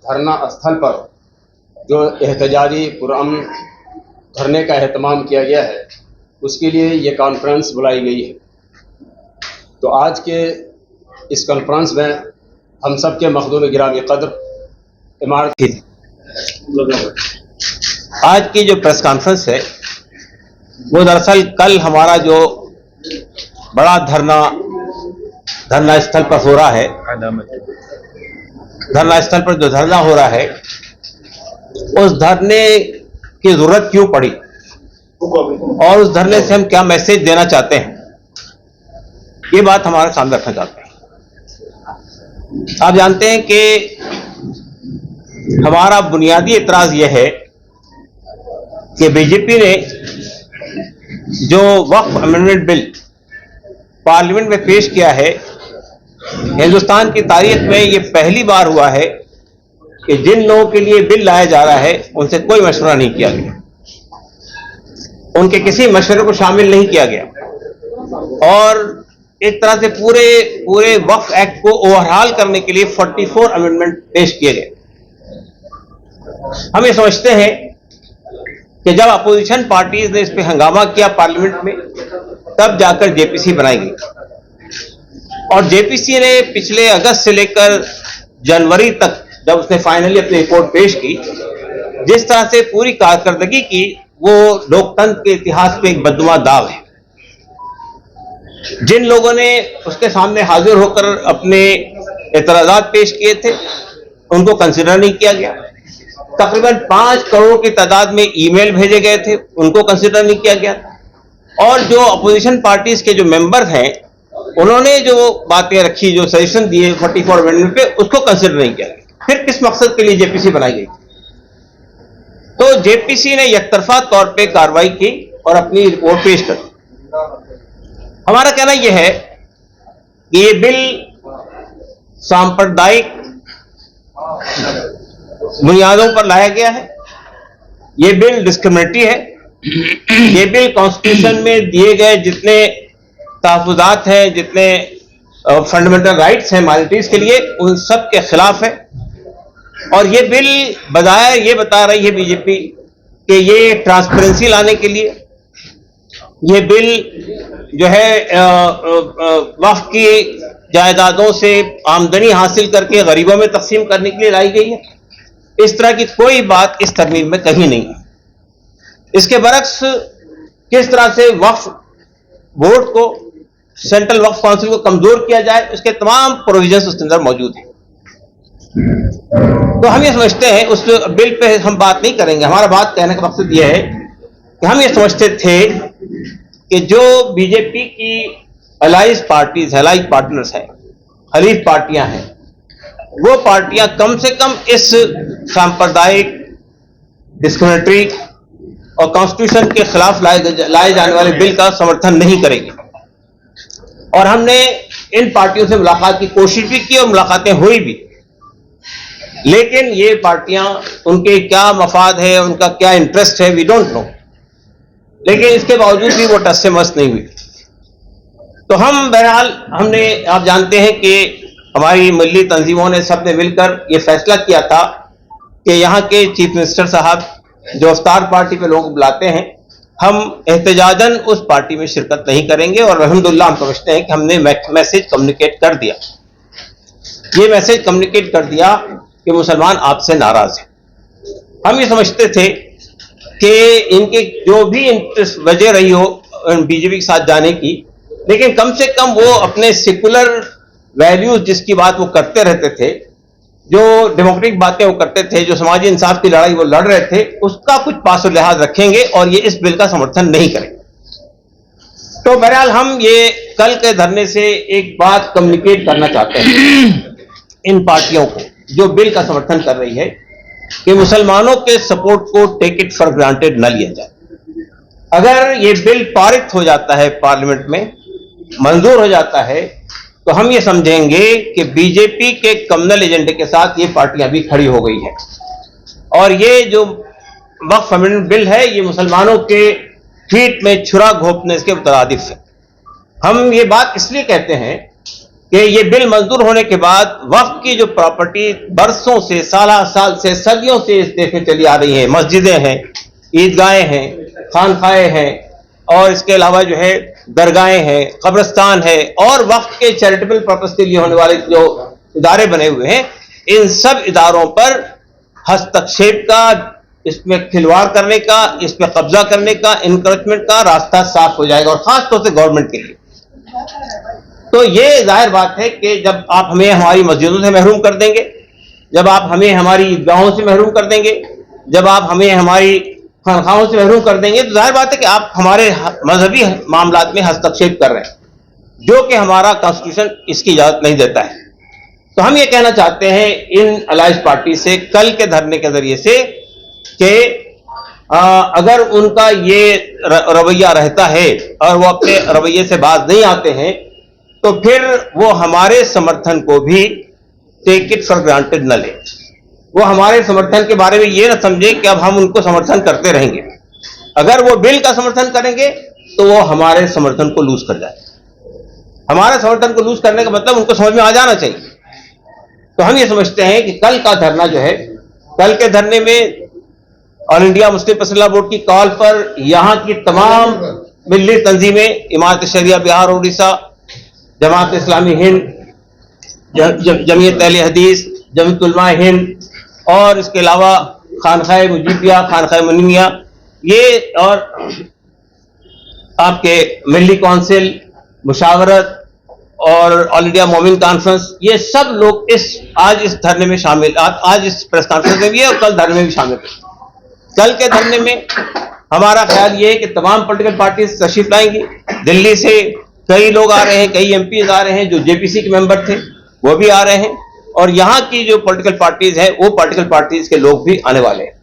धरना स्थल पर जो एहतजाजी पुरअमन धरने का एहतमाम किया गया है, उसके लिए ये कॉन्फ्रेंस बुलाई गई है। तो आज के इस कॉन्फ्रेंस में हम सब के मखदूम गिरामी कद्र इमारत की आज की जो प्रेस कॉन्फ्रेंस है वो दरअसल कल हमारा जो बड़ा धरना स्थल पर हो रहा है, धरना स्थल पर जो धरना हो रहा है उस धरने की जरूरत क्यों पड़ी और उस धरने से हम क्या मैसेज देना चाहते हैं, ये बात हमारे सामने रखना चाहते हैं। आप जानते हैं कि हमारा बुनियादी एतराज यह है कि बीजेपी ने जो वक्फ अमेंडमेंट बिल पार्लियामेंट में पेश किया है, हिंदुस्तान की तारीख में यह पहली बार हुआ है कि जिन लोगों के लिए बिल लाया जा रहा है उनसे कोई मशवरा नहीं किया गया, उनके किसी मशवरे को शामिल नहीं किया गया और एक तरह से पूरे वक्फ एक्ट को ओवरहाल करने के लिए 44 अमेंडमेंट पेश किए गए। हम ये समझते हैं कि जब अपोजिशन पार्टीज ने इस पे हंगामा किया पार्लियामेंट में, तब जाकर जेपीसी बनाई गई और जेपीसी ने पिछले अगस्त से लेकर जनवरी तक जब उसने फाइनली अपनी रिपोर्ट पेश की, जिस तरह से पूरी कारकर्दगी की, वो लोकतंत्र के इतिहास में एक बदनुमा दाग है। जिन लोगों ने उसके सामने हाजिर होकर अपने एतराजात पेश किए थे उनको कंसिडर नहीं किया गया। तकरीबन 5 करोड़ की तादाद में ईमेल भेजे गए थे, उनको कंसिडर नहीं किया गया। और जो अपोजिशन पार्टीज के जो मेंबर हैं उन्होंने जो बातें रखी, जो सजेशन दिए 44 अमेंडमेंट पे, उसको कंसिडर नहीं किया गया। फिर किस मकसद के लिए जेपीसी बनाई गई? तो जेपीसी ने एकतरफा तौर पे कार्रवाई की और अपनी रिपोर्ट पेश कर दी। हमारा कहना यह है कि ये बिल सांप्रदायिक बुनियादों पर लाया गया है, ये बिल डिस्क्रिमिनेटरी है, ये बिल कॉन्स्टिट्यूशन में दिए गए जितने तहफुजात हैं, जितने फंडामेंटल राइट्स हैं माइनॉरिटीज के लिए, उन सब के खिलाफ है। और ये बिल बजाय ये बता रही है बीजेपी कि ये ट्रांसपेरेंसी लाने के लिए, ये बिल जो है वक्फ की जायदादों से आमदनी हासिल करके गरीबों में तकसीम करने के लिए लाई गई है। इस तरह की कोई बात इस तरमीम में कहीं नहीं है। इसके बरक्स किस तरह से वक्फ बोर्ड को, सेंट्रल वक्फ काउंसिल को कमजोर किया जाए, उसके तमाम प्रोविजंस उसके अंदर मौजूद हैं। तो हम ये समझते हैं, उस बिल पे हम बात नहीं करेंगे। हमारा बात कहने का मकसद यह है कि हम ये समझते थे कि जो बीजेपी की अलाइज पार्टीज, अलाइज पार्टनर्स हैं, हलीफ पार्टियां हैं, वो पार्टियां कम से कम इस सांप्रदायिक, डिस्क्रिमिनेटरी और कॉन्स्टिट्यूशन के खिलाफ लाए जाने वाले बिल का समर्थन नहीं करेंगे। और हमने इन पार्टियों से मुलाकात की कोशिश भी की और मुलाकातें हुई भी, लेकिन ये पार्टियां, उनके क्या मफाद है, उनका क्या इंटरेस्ट है, वी डोंट नो। लेकिन इसके बावजूद भी वो टस से मस नहीं हुई। तो हम बहरहाल हमने, आप जानते हैं कि हमारी मिली तंजीमों ने सबने मिलकर ये फैसला किया था कि यहाँ के चीफ मिनिस्टर साहब जो अफ्तार पार्टी पे लोग बुलाते हैं, हम एहतजाजन उस पार्टी में शिरकत नहीं करेंगे। और अल्हम्दुलिल्लाह हम समझते हैं कि हमने मैसेज कम्युनिकेट कर दिया, ये मैसेज कम्युनिकेट कर दिया कि मुसलमान आपसे नाराज हैं। हम ये समझते थे कि इनके जो भी इंटरेस्ट वजह रही हो बीजेपी के साथ जाने की, लेकिन कम से कम वो अपने सेकुलर वैल्यूज जिसकी बात वो करते रहते थे, जो डेमोक्रेटिक बातें वो करते थे, जो समाजी इंसाफ की लड़ाई वो लड़ रहे थे, उसका कुछ पास लिहाज रखेंगे और ये इस बिल का समर्थन नहीं करेंगे। तो बहरहाल हम ये कल के धरने से एक बात कम्युनिकेट करना चाहते हैं इन पार्टियों को जो बिल का समर्थन कर रही है, कि मुसलमानों के सपोर्ट को टेक इट फॉर ग्रांटेड न लिया जाए। अगर ये बिल पारित हो जाता है, पार्लियामेंट में मंजूर हो जाता है, तो हम ये समझेंगे कि बीजेपी के कम्युनल एजेंडे के साथ ये पार्टियां भी खड़ी हो गई है और ये जो वक्फ अमेंडमेंट बिल है, ये मुसलमानों के फीट में छुरा घोंपने के मुतरादिफ है। हम ये बात इसलिए कहते हैं कि ये बिल मंजूर होने के बाद वक्फ की जो प्रॉपर्टी बरसों से, साल से, सदियों से इस देश में चली आ रही है, मस्जिदें हैं, ईदगाहें हैं, खानखाएं हैं, और इसके अलावा जो है दरगाहें हैं, कब्रिस्तान है, और वक्फ के चैरिटेबल पर्पस के लिए होने वाले जो इदारे बने हुए हैं, इन सब इदारों पर हस्तक्षेप का, इसमें खिलवाड़ करने का, इस पर कब्जा करने का, इंक्रोचमेंट का रास्ता साफ हो जाएगा, और खासतौर से गवर्नमेंट के लिए। तो ये जाहिर बात है कि जब आप हमें हमारी मस्जिदों से महरूम कर देंगे, जब आप हमें हमारी ईदगाहों से महरूम कर देंगे, जब आप हमें हमारी खानखाहों से महरूम कर देंगे, तो जाहिर बात है कि आप हमारे मजहबी मामलात में हस्तक्षेप कर रहे हैं, जो कि हमारा कॉन्स्टिट्यूशन इसकी इजाजत नहीं देता है। तो हम ये कहना चाहते हैं इन अलायंस पार्टी से कल के धरने के जरिए से कि अगर उनका ये रवैया रहता है और वो अपने रवैये से बाज नहीं आते हैं, तो फिर वो हमारे समर्थन को भी टेक इट फॉर ग्रांटेड न ले। वो हमारे समर्थन के बारे में ये ना समझे कि अब हम उनको समर्थन करते रहेंगे। अगर वो बिल का समर्थन करेंगे तो वो हमारे समर्थन को लूज कर जाए। हमारे समर्थन को लूज करने का मतलब उनको समझ में आ जाना चाहिए। तो हम ये समझते हैं कि कल का धरना जो है, कल के धरने में all India Muslim personal board की कॉल पर यहाँ की तमाम मिल्ली तंजीमें, इमारत शरिया बिहार और उड़ीसा, जमात इस्लामी हिंद, जमीयत अहले हदीस, जमीयत उलमा हिंद, और इसके अलावा खानखाए मुजीबिया, खानखाए मुनीमिया, ये और आपके मिल्ली काउंसिल, मुशावरत और ऑल इंडिया मोमिन कॉन्फ्रेंस, ये सब लोग आज इस धरने में शामिल, आज इस प्रेस कॉन्फ्रेंस में भी है और कल धरने में भी शामिल है। कल के धरने में हमारा ख्याल ये है कि तमाम पॉलिटिकल पार्टीज तशरीफ लाएंगी। दिल्ली से कई लोग आ रहे हैं, कई एमपीज आ रहे हैं, जो जेपीसी के मेंबर थे वो भी आ रहे हैं, और यहाँ की जो पॉलिटिकल पार्टीज हैं वो पॉलिटिकल पार्टीज के लोग भी आने वाले हैं।